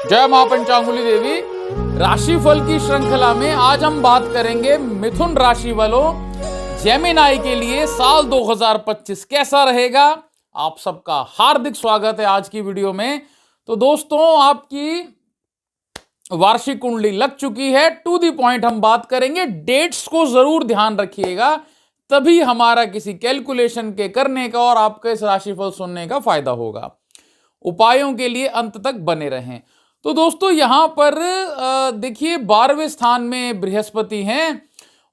जय मां पंचांगुली देवी। राशिफल की श्रृंखला में आज हम बात करेंगे मिथुन राशि वालों जेमिनाई के लिए साल 2025 कैसा रहेगा। आप सबका हार्दिक स्वागत है आज की वीडियो में। तो दोस्तों, आपकी वार्षिक कुंडली लग चुकी है। टू द पॉइंट हम बात करेंगे, डेट्स को जरूर ध्यान रखिएगा, तभी हमारा किसी कैलकुलेशन के करने का और आपका इस राशिफल सुनने का फायदा होगा। उपायों के लिए अंत तक बने रहें। तो दोस्तों, यहां पर देखिए 12वें स्थान में बृहस्पति हैं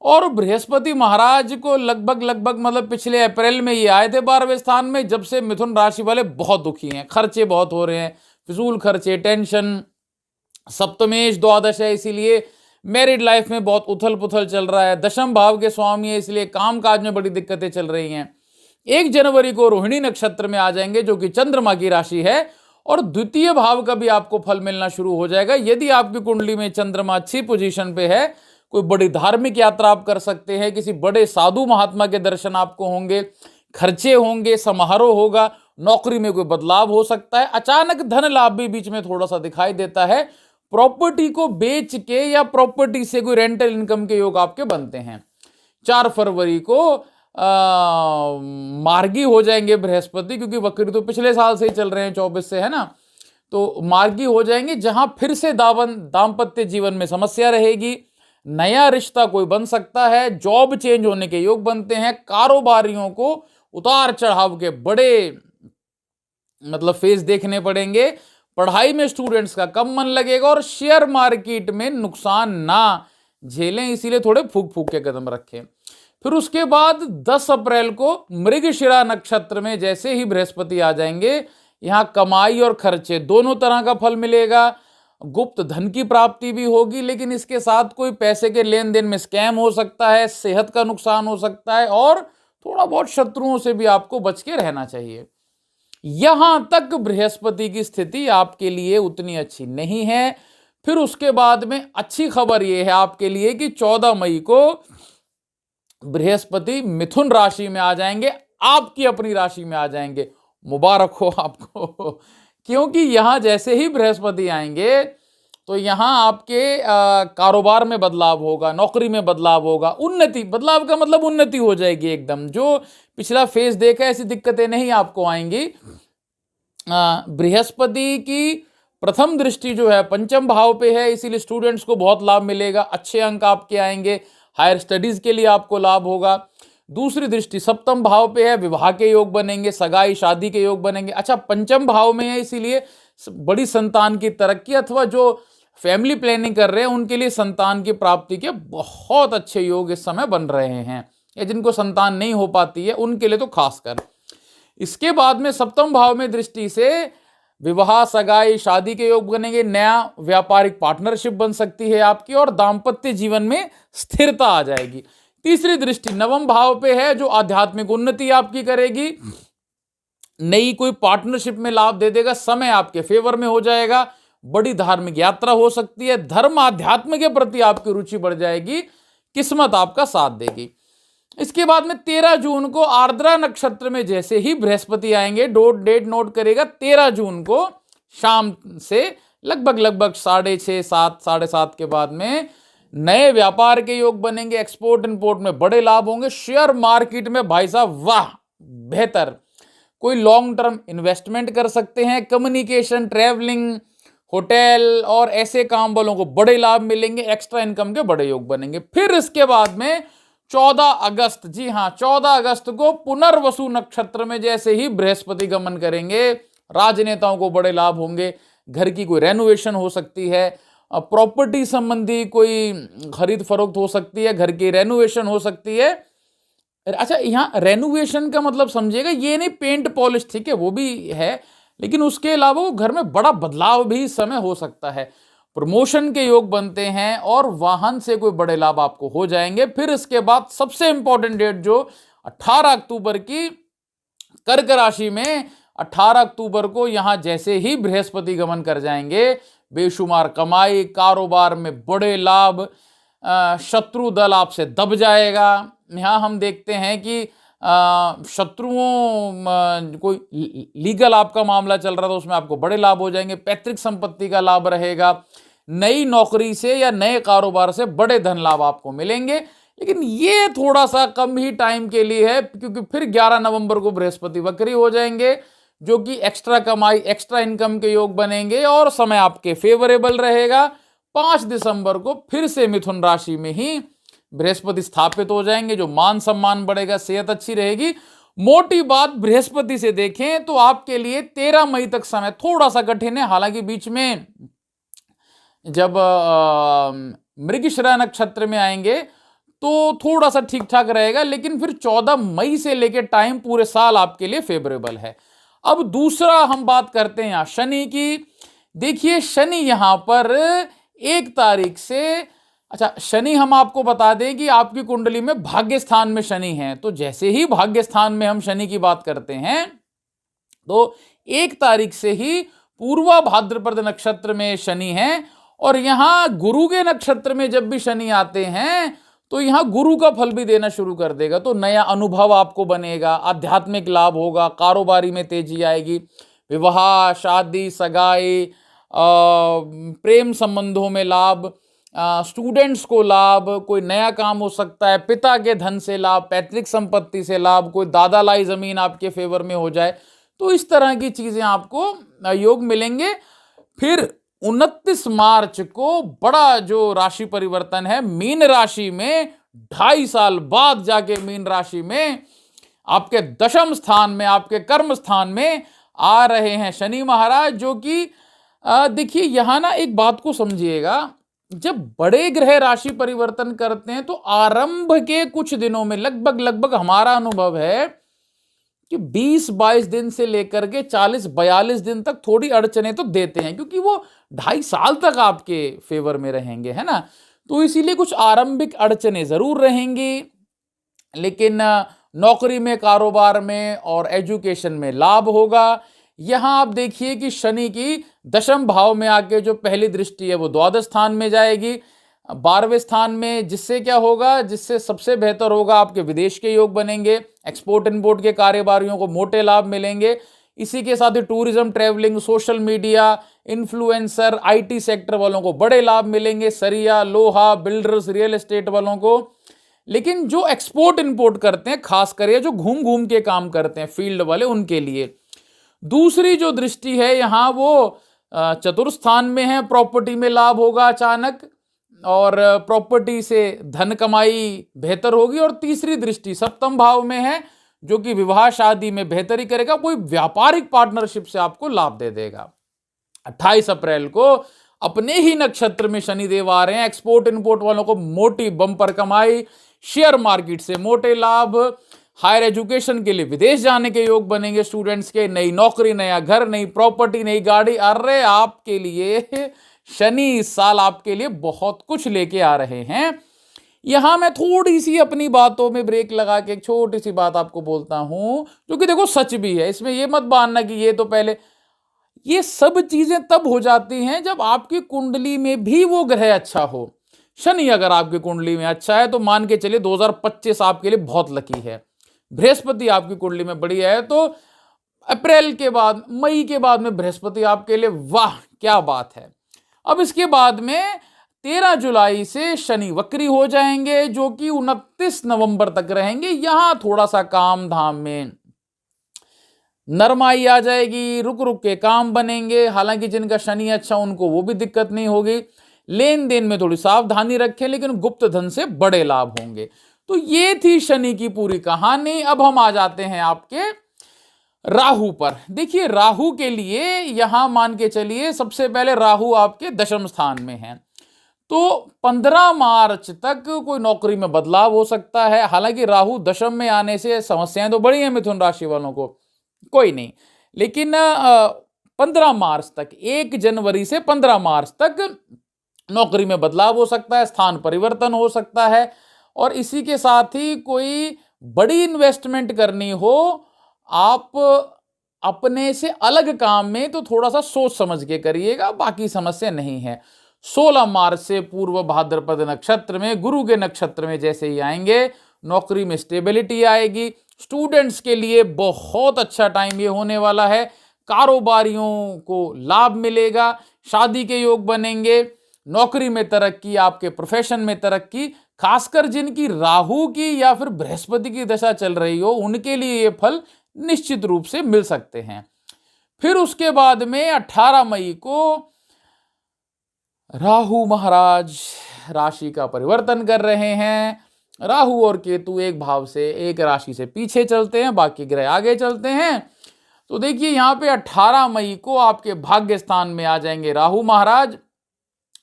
और बृहस्पति महाराज को लगभग मतलब पिछले अप्रैल में ये आए थे 12वें स्थान में। जब से मिथुन राशि वाले बहुत दुखी हैं, खर्चे बहुत हो रहे हैं, फिजूल खर्चे, टेंशन। सप्तमेश द्वादश है, इसीलिए मैरिड लाइफ में बहुत उथल पुथल चल रहा है। दशम भाव के स्वामी है, इसलिए काम काज में बड़ी दिक्कतें चल रही हैं। 1 जनवरी को रोहिणी नक्षत्र में आ जाएंगे, जो कि चंद्रमा की राशि है, और द्वितीय भाव का भी आपको फल मिलना शुरू हो जाएगा। यदि आपकी कुंडली में चंद्रमा अच्छी पोजीशन पे है, कोई बड़ी धार्मिक यात्रा आप कर सकते हैं, किसी बड़े साधु महात्मा के दर्शन आपको होंगे, खर्चे होंगे, समारोह होगा, नौकरी में कोई बदलाव हो सकता है, अचानक धन लाभ भी बीच में थोड़ा सा दिखाई देता है। प्रॉपर्टी को बेच के या प्रॉपर्टी से कोई रेंटल इनकम के योग आपके बनते हैं। 4 फरवरी को मार्गी हो जाएंगे बृहस्पति, क्योंकि वक्री तो पिछले साल से ही चल रहे हैं, 24 से है ना। तो मार्गी हो जाएंगे, जहां फिर से दाम्पत्य जीवन में समस्या रहेगी। नया रिश्ता कोई बन सकता है, जॉब चेंज होने के योग बनते हैं। कारोबारियों को उतार चढ़ाव के बड़े फेज देखने पड़ेंगे। पढ़ाई में स्टूडेंट्स का कम मन लगेगा और शेयर मार्केट में नुकसान ना झेलें, इसीलिए थोड़े फूक फूक के कदम रखें। फिर उसके बाद 10 अप्रैल को मृगशिरा नक्षत्र में जैसे ही बृहस्पति आ जाएंगे, यहां कमाई और खर्चे दोनों तरह का फल मिलेगा। गुप्त धन की प्राप्ति भी होगी, लेकिन इसके साथ कोई पैसे के लेन देन में स्कैम हो सकता है, सेहत का नुकसान हो सकता है, और थोड़ा बहुत शत्रुओं से भी आपको बच के रहना चाहिए। यहां तक बृहस्पति की स्थिति आपके लिए उतनी अच्छी नहीं है। फिर उसके बाद में अच्छी खबर यह है आपके लिए कि 14 मई को बृहस्पति मिथुन राशि में आ जाएंगे, आपकी अपनी राशि में आ जाएंगे। मुबारक हो आपको, क्योंकि यहां जैसे ही बृहस्पति आएंगे तो यहां आपके कारोबार में बदलाव होगा, नौकरी में बदलाव होगा, उन्नति। बदलाव का मतलब उन्नति हो जाएगी एकदम। जो पिछला फेज देखा, ऐसी दिक्कतें नहीं आपको आएंगी। बृहस्पति की प्रथम दृष्टि जो है पंचम भाव पे है, इसीलिए स्टूडेंट्स को बहुत लाभ मिलेगा, अच्छे अंक आपके आएंगे, हायर स्टडीज के लिए आपको लाभ होगा। दूसरी दृष्टि सप्तम भाव पे है, विवाह के योग बनेंगे, सगाई शादी के योग बनेंगे। अच्छा, पंचम भाव में है, इसीलिए बड़ी संतान की तरक्की, अथवा जो फैमिली प्लानिंग कर रहे हैं उनके लिए संतान की प्राप्ति के बहुत अच्छे योग इस समय बन रहे हैं, या जिनको संतान नहीं हो पाती है उनके लिए तो खासकर। इसके बाद में सप्तम भाव में दृष्टि से विवाह, सगाई, शादी के योग बनेंगे, नया व्यापारिक पार्टनरशिप बन सकती है आपकी, और दाम्पत्य जीवन में स्थिरता आ जाएगी। तीसरी दृष्टि नवम भाव पे है, जो आध्यात्मिक उन्नति आपकी करेगी, नई कोई पार्टनरशिप में लाभ दे देगा, समय आपके फेवर में हो जाएगा, बड़ी धार्मिक यात्रा हो सकती है, धर्म आध्यात्म के प्रति आपकी रुचि बढ़ जाएगी, किस्मत आपका साथ देगी। इसके बाद में 13 जून को आर्द्रा नक्षत्र में जैसे ही बृहस्पति आएंगे, डेट नोट करेगा, 13 जून को शाम से लगभग 6:30 7:30 के बाद में नए व्यापार के योग बनेंगे, एक्सपोर्ट इंपोर्ट में बड़े लाभ होंगे। शेयर मार्केट में भाई साहब वाह बेहतर, कोई लॉन्ग टर्म इन्वेस्टमेंट कर सकते हैं। कम्युनिकेशन, ट्रैवलिंग, होटल और ऐसे काम वालों को बड़े लाभ मिलेंगे, एक्स्ट्रा इनकम के बड़े योग बनेंगे। फिर इसके बाद में 14 अगस्त, जी हां 14 अगस्त को पुनर्वसु नक्षत्र में जैसे ही बृहस्पति गमन करेंगे, राजनेताओं को बड़े लाभ होंगे। घर की कोई रेनोवेशन हो सकती है, प्रॉपर्टी संबंधी कोई खरीद फरोख्त हो सकती है, घर की रेनोवेशन हो सकती है। अच्छा, यहां रेनोवेशन का मतलब समझिएगा, ये नहीं पेंट पॉलिश, ठीक है वो भी है, लेकिन उसके अलावा घर में बड़ा बदलाव भी इस समय हो सकता है। प्रमोशन के योग बनते हैं और वाहन से कोई बड़े लाभ आपको हो जाएंगे। फिर इसके बाद सबसे इंपॉर्टेंट डेट जो 18 अक्टूबर की, कर्क राशि में 18 अक्टूबर को यहां जैसे ही बृहस्पति गमन कर जाएंगे, बेशुमार कमाई, कारोबार में बड़े लाभ, शत्रु दल आपसे दब जाएगा। यहां हम देखते हैं कि शत्रुओं कोई लीगल आपका मामला चल रहा था उसमें आपको बड़े लाभ हो जाएंगे। पैतृक संपत्ति का लाभ रहेगा। नई नौकरी से या नए कारोबार से बड़े धन लाभ आपको मिलेंगे, लेकिन ये थोड़ा सा कम ही टाइम के लिए है, क्योंकि फिर 11 नवंबर को बृहस्पति वक्री हो जाएंगे, जो कि एक्स्ट्रा कमाई, एक्स्ट्रा इनकम के योग बनेंगे और समय आपके फेवरेबल रहेगा। 5 दिसंबर को फिर से मिथुन राशि में ही बृहस्पति स्थापित हो जाएंगे, जो मान सम्मान बढ़ेगा, सेहत अच्छी रहेगी। मोटी बात बृहस्पति से देखें तो आपके लिए 13 मई तक समय थोड़ा सा कठिन है। हालांकि बीच में जब मृगशिरा नक्षत्र में आएंगे तो थोड़ा सा ठीक ठाक रहेगा, लेकिन फिर 14 मई से लेकर टाइम पूरे साल आपके लिए फेवरेबल है। अब दूसरा हम बात करते हैं यहां शनि की। देखिए शनि यहां पर 1 तारीख से, अच्छा शनि हम आपको बता दें कि आपकी कुंडली में भाग्य स्थान में शनि है, तो जैसे ही भाग्य स्थान में हम शनि की बात करते हैं तो 1 तारीख से ही पूर्वा भाद्रपद नक्षत्र में शनि है, और यहां गुरु के नक्षत्र में जब भी शनि आते हैं तो यहां गुरु का फल भी देना शुरू कर देगा। तो नया अनुभव आपको बनेगा, आध्यात्मिक लाभ होगा, कारोबारी में तेजी आएगी, विवाह, शादी, सगाई, प्रेम संबंधों में लाभ, स्टूडेंट्स को लाभ, कोई नया काम हो सकता है, पिता के धन से लाभ, पैतृक संपत्ति से लाभ, कोई दादा लाई जमीन आपके फेवर में हो जाए, तो इस तरह की चीजें आपको योग मिलेंगे। फिर 29 मार्च को बड़ा जो राशि परिवर्तन है, मीन राशि में 2.5 साल बाद जाके मीन राशि में आपके दशम स्थान में, आपके कर्म स्थान में आ रहे हैं शनि महाराज, जो कि देखिए यहां ना एक बात को समझिएगा, जब बड़े ग्रह राशि परिवर्तन करते हैं तो आरंभ के कुछ दिनों में लगभग हमारा अनुभव है कि 20-22 दिन से लेकर के 40-42 दिन तक थोड़ी अड़चने तो देते हैं, क्योंकि वो 2.5 साल तक आपके फेवर में रहेंगे, है ना। तो इसीलिए कुछ आरंभिक अड़चने जरूर रहेंगी, लेकिन नौकरी में, कारोबार में और एजुकेशन में लाभ होगा। यहां आप देखिए कि शनि की दशम भाव में आके जो पहली दृष्टि है वो द्वादश स्थान में जाएगी, 12वें स्थान में, जिससे क्या होगा, जिससे सबसे बेहतर होगा आपके विदेश के योग बनेंगे, एक्सपोर्ट इम्पोर्ट के कारोबारियों को मोटे लाभ मिलेंगे। इसी के साथ ही tourism, travelling, social media, influencer, IT sector वालों को बड़े लाभ मिलेंगे, सरिया, लोहा, बिल्डर्स, रियल एस्टेट वालों को। लेकिन जो एक्सपोर्ट इम्पोर्ट करते हैं, खासकर ये जो घूम घूम के काम करते हैं फील्ड वाले, उनके लिए दूसरी जो दृष्टि है यहां वो चतुर्थ स्थान में है, प्रॉपर्टी में लाभ होगा अचानक, और प्रॉपर्टी से धन कमाई बेहतर होगी। और तीसरी दृष्टि सप्तम भाव में है, जो कि विवाह शादी में बेहतरी करेगा, कोई व्यापारिक पार्टनरशिप से आपको लाभ दे देगा। 28 अप्रैल को अपने ही नक्षत्र में शनिदेव आ रहे हैं, एक्सपोर्ट इम्पोर्ट वालों को मोटी बम्पर कमाई, शेयर मार्केट से मोटे लाभ, हायर एजुकेशन के लिए विदेश जाने के योग बनेंगे स्टूडेंट्स के, नई नौकरी, नया घर, नई प्रॉपर्टी, नई गाड़ी। अरे आपके लिए शनि इस साल आपके लिए बहुत कुछ लेके आ रहे हैं। यहां मैं थोड़ी सी अपनी बातों में ब्रेक लगा के एक छोटी सी बात आपको बोलता हूं, जो कि देखो सच भी है, इसमें ये मत मानना कि ये तो पहले, ये सब चीजें तब हो जाती हैं जब आपकी कुंडली में भी वो ग्रह अच्छा हो। शनि अगर आपकी कुंडली में अच्छा है तो मान के चलिए 2025 आपके लिए बहुत लकी है। बृहस्पति आपकी कुंडली में बढ़िया है तो अप्रैल के बाद, मई के बाद में बृहस्पति आपके लिए, वाह क्या बात है। अब इसके बाद में 13 जुलाई से शनि वक्री हो जाएंगे, जो कि 29 नवंबर तक रहेंगे। यहां थोड़ा सा काम धाम में नरमाई आ जाएगी, रुक रुक के काम बनेंगे। हालांकि जिनका शनि अच्छा उनको वो भी दिक्कत नहीं होगी। लेन देन में थोड़ी सावधानी रखें, लेकिन गुप्त धन से बड़े लाभ होंगे। तो ये थी शनि की पूरी कहानी। अब हम आ जाते हैं आपके राहु पर। देखिए राहु के लिए यहां मान के चलिए सबसे पहले राहु आपके दशम स्थान में है, तो 15 मार्च तक कोई नौकरी में बदलाव हो सकता है। हालांकि राहु दशम में आने से समस्याएं तो बड़ी हैं मिथुन राशि वालों को, कोई नहीं, लेकिन 15 मार्च तक, 1 जनवरी से 15 मार्च तक नौकरी में बदलाव हो सकता है, स्थान परिवर्तन हो सकता है। और इसी के साथ ही कोई बड़ी इन्वेस्टमेंट करनी हो आप अपने से अलग काम में, तो थोड़ा सा सोच समझ के करिएगा, बाकी समस्या नहीं है। 16 मार्च से पूर्व भाद्रपद नक्षत्र में, गुरु के नक्षत्र में जैसे ही आएंगे, नौकरी में स्टेबिलिटी आएगी। स्टूडेंट्स के लिए बहुत अच्छा टाइम ये होने वाला है। कारोबारियों को लाभ मिलेगा, शादी के योग बनेंगे, नौकरी में तरक्की, आपके प्रोफेशन में तरक्की। खासकर जिनकी राहु की या फिर बृहस्पति की दशा चल रही हो उनके लिए ये फल निश्चित रूप से मिल सकते हैं। फिर उसके बाद में 18 मई को राहु महाराज राशि का परिवर्तन कर रहे हैं। राहु और केतु एक भाव से एक राशि से पीछे चलते हैं, बाकी ग्रह आगे चलते हैं। तो देखिए यहां पे 18 मई को आपके भाग्य स्थान में आ जाएंगे राहु महाराज।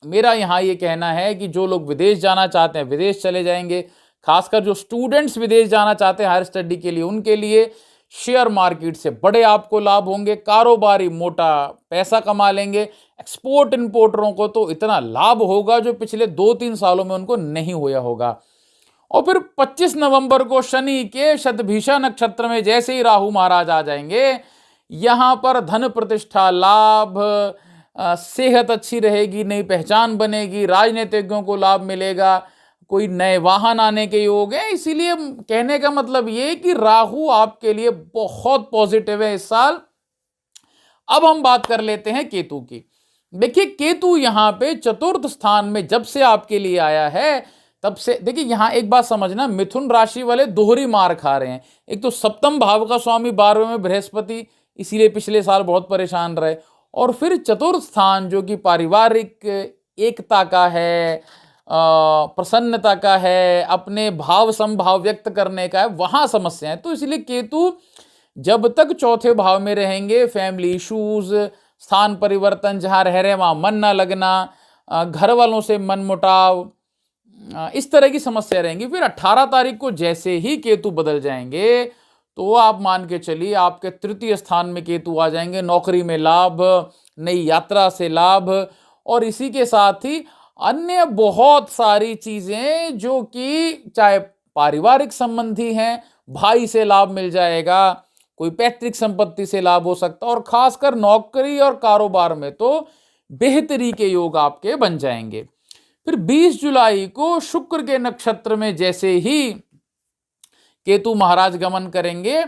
मेरा यहां ये कहना है कि जो लोग विदेश जाना चाहते हैं विदेश चले जाएंगे। खासकर जो स्टूडेंट्स विदेश जाना चाहते हैं हायर स्टडी के लिए, उनके लिए शेयर मार्केट से बड़े आपको लाभ होंगे। कारोबारी मोटा पैसा कमा लेंगे। एक्सपोर्ट इंपोर्टरों को तो इतना लाभ होगा जो पिछले 2-3 सालों में उनको नहीं हुआ होगा। और फिर 25 नवंबर को शनि के शतभिषा नक्षत्र में जैसे ही राहु महाराज आ जाएंगे, यहां पर धन प्रतिष्ठा लाभ, सेहत अच्छी रहेगी, नई पहचान बनेगी, राजनीतिज्ञों को लाभ मिलेगा, कोई नए वाहन आने के योग है। इसीलिए कहने का मतलब ये कि राहु आपके लिए बहुत पॉजिटिव है इस साल। अब हम बात कर लेते हैं केतु की। देखिए केतु यहां पे चतुर्थ स्थान में जब से आपके लिए आया है तब से, देखिए यहां एक बात समझना, मिथुन राशि वाले दोहरी मार खा रहे हैं। एक तो सप्तम भाव का स्वामी 12वें में बृहस्पति, इसीलिए पिछले साल बहुत परेशान रहे। और फिर चतुर्थ स्थान जो कि पारिवारिक एकता का है, प्रसन्नता का है, अपने भाव संभाव व्यक्त करने का है, वहां समस्या है। तो इसलिए केतु जब तक चौथे भाव में रहेंगे, फैमिली इश्यूज, स्थान परिवर्तन, जहां रह रहे वहां मन ना लगना, घर वालों से मनमुटाव, इस तरह की समस्या रहेंगी। फिर 18 तारीख को जैसे ही केतु बदल जाएंगे तो आप मान के चलिए आपके तृतीय स्थान में केतु आ जाएंगे। नौकरी में लाभ, नई यात्रा से लाभ, और इसी के साथ ही अन्य बहुत सारी चीजें जो कि चाहे पारिवारिक संबंधी हैं, भाई से लाभ मिल जाएगा, कोई पैतृक संपत्ति से लाभ हो सकता है, और खासकर नौकरी और कारोबार में तो बेहतरी के योग आपके बन जाएंगे। फिर 20 जुलाई को शुक्र के नक्षत्र में जैसे ही केतु महाराज गमन करेंगे,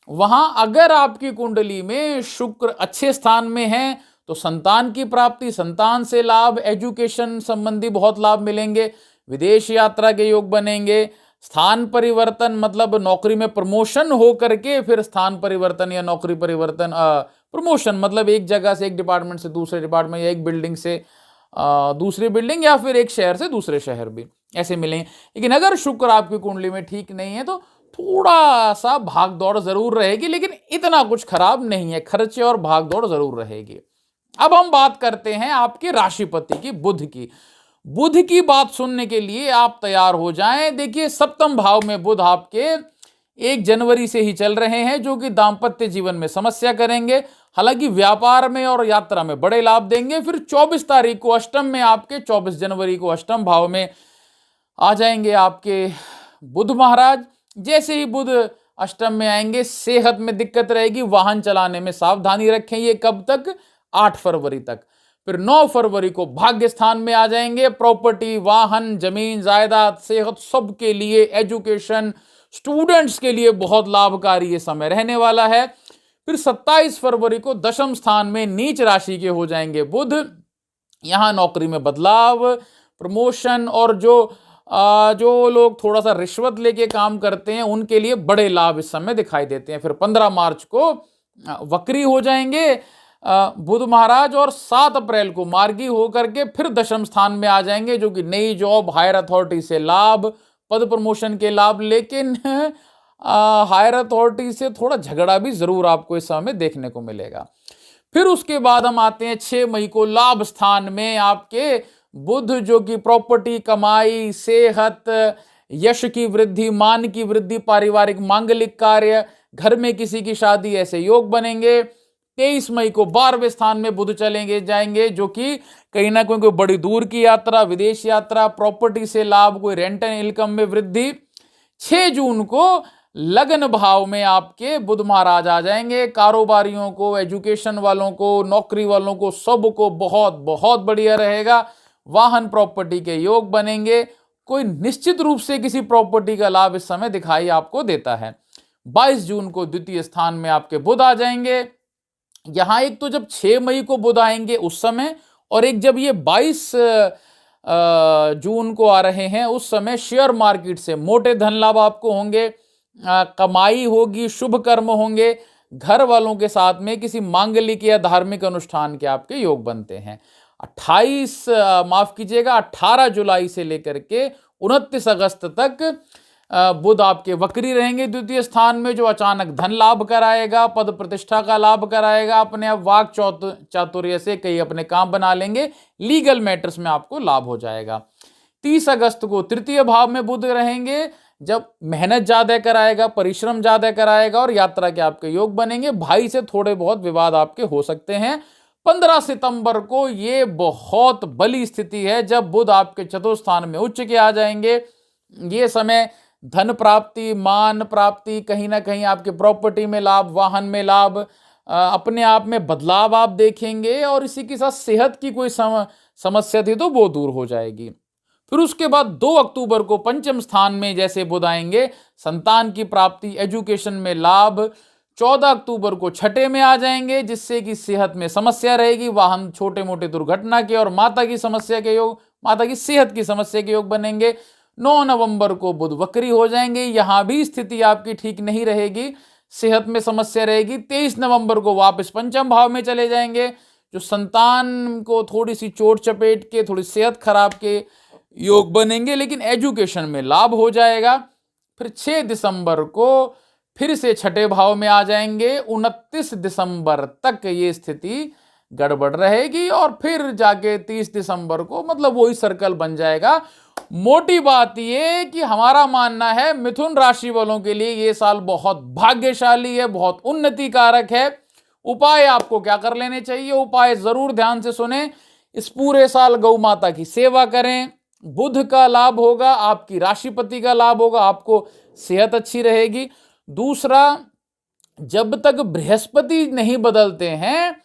वहां अगर आपकी कुंडली में शुक्र अच्छे स्थान में है तो संतान की प्राप्ति, संतान से लाभ, एजुकेशन संबंधी बहुत लाभ मिलेंगे, विदेश यात्रा के योग बनेंगे, स्थान परिवर्तन मतलब नौकरी में प्रमोशन हो करके फिर स्थान परिवर्तन या नौकरी परिवर्तन, प्रमोशन मतलब एक जगह से एक डिपार्टमेंट से दूसरे डिपार्टमेंट, या एक बिल्डिंग से दूसरी बिल्डिंग, या फिर एक शहर से दूसरे शहर भी ऐसे मिलेंगे। लेकिन अगर शुक्र आपकी कुंडली में ठीक नहीं है तो थोड़ा सा भाग दौड़ जरूर रहेगी, लेकिन इतना कुछ खराब नहीं है, खर्चे और भाग दौड़ जरूर रहेगी। अब हम बात करते हैं आपके राशिपति की, बुध की। बुध की बात सुनने के लिए आप तैयार हो जाएं। देखिए सप्तम भाव में बुध आपके 1 जनवरी से ही चल रहे हैं, जो कि दांपत्य जीवन में समस्या करेंगे, हालांकि व्यापार में और यात्रा में बड़े लाभ देंगे। फिर 24 तारीख को अष्टम में आपके, 24 जनवरी को अष्टम भाव में आ जाएंगे आपके बुध महाराज। जैसे ही बुध अष्टम में आएंगे सेहत में दिक्कत रहेगी, वाहन चलाने में सावधानी रखें। ये कब तक? 8 फरवरी तक। फिर 9 फरवरी को भाग्य स्थान में आ जाएंगे। प्रॉपर्टी, वाहन, जमीन जायदाद, सेहत सबके लिए, एजुकेशन, स्टूडेंट्स के लिए बहुत लाभकारी ये समय रहने वाला है। फिर 27 फरवरी को दशम स्थान में नीच राशि के हो जाएंगे बुध। यहां नौकरी में बदलाव, प्रमोशन, और जो लोग थोड़ा सा रिश्वत लेके काम करते हैं उनके लिए बड़े लाभ इस समय दिखाई देते हैं। फिर 15 मार्च को वक्री हो जाएंगे बुध महाराज, और 7 अप्रैल को मार्गी होकर के फिर दशम स्थान में आ जाएंगे, जो कि नई जॉब, हायर अथॉरिटी से लाभ, पद प्रमोशन के लाभ। लेकिन हायर अथॉरिटी से थोड़ा झगड़ा भी जरूर आपको इस समय देखने को मिलेगा। फिर उसके बाद हम आते हैं 6 मई को लाभ स्थान में आपके बुध, जो कि प्रॉपर्टी, कमाई, सेहत, यश की वृद्धि, मान की वृद्धि, पारिवारिक मांगलिक कार्य, घर में किसी की शादी, ऐसे योग बनेंगे। 23 मई को 12वें स्थान में बुध चलेंगे जाएंगे, जो कि कहीं ना कहीं कोई बड़ी दूर की यात्रा, विदेश यात्रा, प्रॉपर्टी से लाभ, कोई रेंट एंड इनकम में वृद्धि। 6 जून को लगन भाव में आपके बुध महाराज आ जाएंगे। कारोबारियों को, एजुकेशन वालों को, नौकरी वालों को, सबको बहुत बहुत बढ़िया रहेगा। वाहन, प्रॉपर्टी के योग बनेंगे। कोई निश्चित रूप से किसी प्रॉपर्टी का लाभ इस समय दिखाई आपको देता है। 22 जून को द्वितीय स्थान में आपके बुध आ जाएंगे। यहां एक तो जब 6 मई को बुध आएंगे उस समय, और एक जब ये 22 जून को आ रहे हैं उस समय शेयर मार्केट से मोटे धन लाभ आपको होंगे, कमाई होगी, शुभ कर्म होंगे, घर वालों के साथ में किसी मांगलिक या धार्मिक अनुष्ठान के आपके योग बनते हैं। 18 जुलाई से लेकर के 29 अगस्त तक बुध आपके वक्री रहेंगे द्वितीय स्थान में, जो अचानक धन लाभ कराएगा, पद प्रतिष्ठा का लाभ कराएगा, अपने आप वाक चातुर्य से कई अपने काम बना लेंगे, लीगल मैटर्स में आपको लाभ हो जाएगा। 30 अगस्त को तृतीय भाव में बुध रहेंगे, जब मेहनत ज्यादा कराएगा, परिश्रम ज्यादा कराएगा और यात्रा के आपके योग बनेंगे। भाई से थोड़े बहुत विवाद आपके हो सकते हैं। 15 सितंबर को ये बहुत बली स्थिति है जब बुध आपके चतुर्थ स्थान में उच्च के आ जाएंगे। ये समय धन प्राप्ति, मान प्राप्ति, कहीं ना कहीं आपके प्रॉपर्टी में लाभ, वाहन में लाभ, अपने आप में बदलाव आप देखेंगे, और इसी के साथ सेहत की कोई समस्या थी तो वो दूर हो जाएगी। फिर उसके बाद 2 अक्टूबर को पंचम स्थान में जैसे बुध आएंगे, संतान की प्राप्ति, एजुकेशन में लाभ। 14 अक्टूबर को छठे में आ जाएंगे, जिससे कि सेहत में समस्या रहेगी, वाहन, छोटे मोटे दुर्घटना के और माता की समस्या के योग, माता की सेहत की समस्या के योग बनेंगे। 9 नवंबर को बुध वक्री हो जाएंगे, यहां भी स्थिति आपकी ठीक नहीं रहेगी, सेहत में समस्या रहेगी। 23 नवंबर को वापस पंचम भाव में चले जाएंगे, जो संतान को थोड़ी सी चोट चपेट के, थोड़ी सेहत खराब के योग बनेंगे, लेकिन एजुकेशन में लाभ हो जाएगा। फिर 6 दिसंबर को फिर से छठे भाव में आ जाएंगे। 29 दिसंबर तक ये स्थिति गड़बड़ रहेगी, और फिर जाके 30 दिसंबर को मतलब वही सर्कल बन जाएगा। मोटी बात ये कि हमारा मानना है मिथुन राशि वालों के लिए ये साल बहुत भाग्यशाली है, बहुत उन्नति कारक है। उपाय आपको क्या कर लेने चाहिए? उपाय जरूर ध्यान से सुने। इस पूरे साल गौ माता की सेवा करें, बुध का लाभ होगा, आपकी राशिपति का लाभ होगा, आपको सेहत अच्छी रहेगी। दूसरा, जब तक बृहस्पति नहीं बदलते हैं,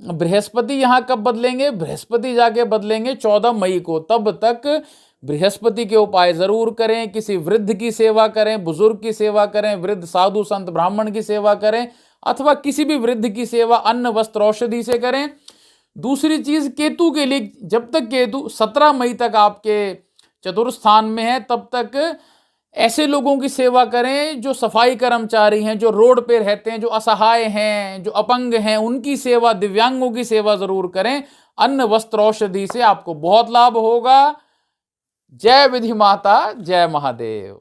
बृहस्पति यहां कब बदलेंगे? बृहस्पति जाके बदलेंगे 14 मई को, तब तक बृहस्पति के उपाय जरूर करें। किसी वृद्ध की सेवा करें, बुजुर्ग की सेवा करें, वृद्ध साधु संत ब्राह्मण की सेवा करें, अथवा किसी भी वृद्ध की सेवा अन्न वस्त्र औषधि से करें। दूसरी चीज, केतु के लिए, जब तक केतु 17 मई तक आपके चतुर्थ स्थान में है, तब तक ऐसे लोगों की सेवा करें जो सफाई कर्मचारी हैं, जो रोड पे रहते हैं, जो असहाय हैं, जो अपंग हैं, उनकी सेवा, दिव्यांगों की सेवा जरूर करें। अन्न वस्त्र औषधि से आपको बहुत लाभ होगा। जय विधि माता, जय महादेव।